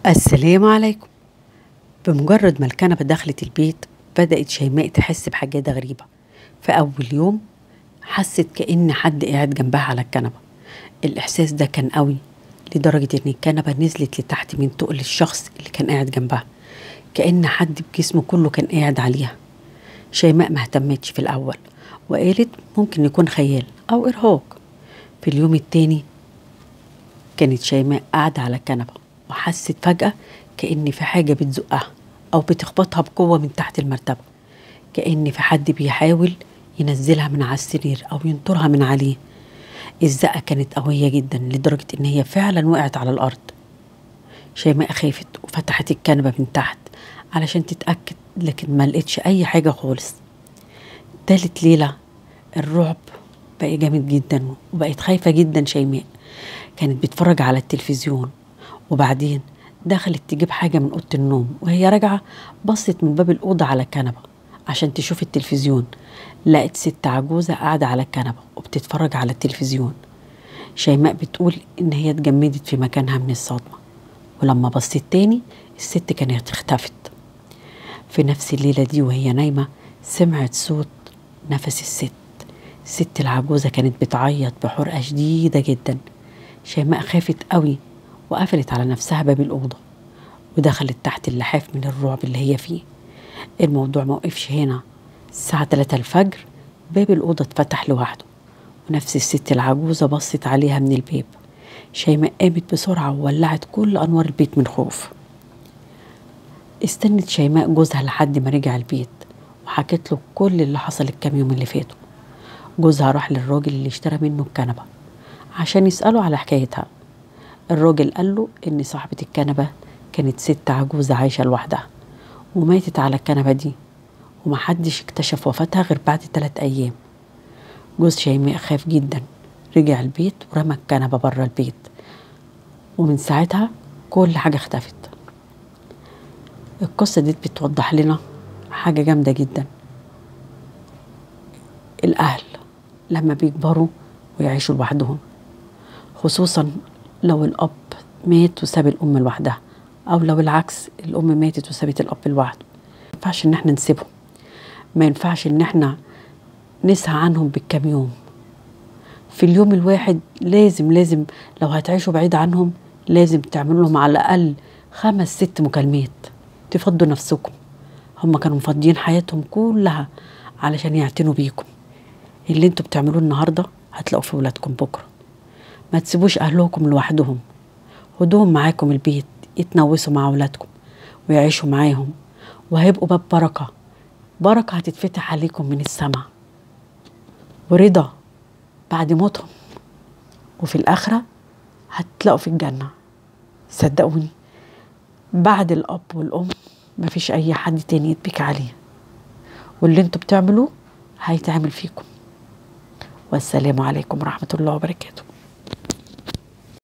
السلام عليكم. بمجرد ما الكنبة دخلت البيت بدأت شيماء تحس بحاجات غريبة. في أول يوم حست كأن حد قاعد جنبها على الكنبة. الإحساس ده كان قوي لدرجة إن الكنبة نزلت لتحت من تقل الشخص اللي كان قاعد جنبها، كأن حد بجسمه كله كان قاعد عليها. شيماء ما اهتمتش في الأول وقالت ممكن يكون خيال أو إرهاق. في اليوم التاني كانت شيماء قاعدة على الكنبة وحست فجأة كأن في حاجة بتزقها أو بتخبطها بقوة من تحت المرتبة، كأن في حد بيحاول ينزلها من على السرير أو ينطرها من عليه. الزقة كانت قوية جدا لدرجة إن هي فعلا وقعت على الأرض. شيماء خافت وفتحت الكنبة من تحت علشان تتأكد، لكن ما لقيتش أي حاجة خالص. تالت ليلة الرعب بقى جامد جدا وبقت خايفة جدا. شيماء كانت بتتفرج على التلفزيون وبعدين دخلت تجيب حاجة من أوضة النوم، وهي راجعة بصت من باب الأوضة على الكنبة عشان تشوف التلفزيون. لقت ست عجوزة قاعدة على الكنبة وبتتفرج على التلفزيون. شيماء بتقول إن هي اتجمدت في مكانها من الصدمة، ولما بصت تاني الست كانت اختفت. في نفس الليلة دي وهي نايمة سمعت صوت نفس الست. الست العجوزة كانت بتعيط بحرقة شديدة جدا. شيماء خافت قوي وقفلت على نفسها باب الأوضة ودخلت تحت اللحاف من الرعب اللي هي فيه. الموضوع موقفش هنا. الساعة 3 الفجر باب الأوضة اتفتح لوحده ونفس الست العجوزة بصت عليها من الباب. شيماء قامت بسرعة وولعت كل أنوار البيت من خوف. استنت شيماء جوزها لحد ما رجع البيت وحكت له كل اللي حصل الكام يوم اللي فاتوا. جوزها راح للراجل اللي اشترى منه الكنبة عشان يسأله على حكايتها. الراجل قال له إن صاحبة الكنبة كانت ست عجوزة عايشة لوحدها وماتت على الكنبة دي، ومحدش اكتشف وفاتها غير بعد 3 أيام. جوز شيماء خاف جدا، رجع البيت ورمى الكنبة بره البيت، ومن ساعتها كل حاجة اختفت. القصة دي بتوضح لنا حاجة جامدة جدا. الأهل لما بيكبروا ويعيشوا لوحدهم، خصوصا لو الأب مات وساب الأم لوحدها، أو لو العكس الأم ماتت وسابت الأب لوحده، ما ينفعش إن احنا نسيبهم، ما ينفعش إن احنا نسعى عنهم بالكام يوم. في اليوم الواحد لازم لو هتعيشوا بعيد عنهم لازم تعملوا لهم على الأقل 5 6 مكالمات تفضوا نفسكم. هم كانوا مفضيين حياتهم كلها علشان يعتنوا بيكم. اللي انتوا بتعملوه النهارده هتلاقوا في ولادكم بكره. ما تسيبوش أهلكم لوحدهم، خدوهم معاكم البيت يتنوسوا مع أولادكم ويعيشوا معاهم، وهيبقوا باب بركة. بركة هتتفتح عليكم من السماء ورضا بعد موتهم، وفي الآخرة هتلاقوا في الجنة. صدقوني بعد الأب والأم مفيش أي حد تاني يتبكي عليه، واللي انتوا بتعملوه هيتعمل فيكم. والسلام عليكم ورحمة الله وبركاته.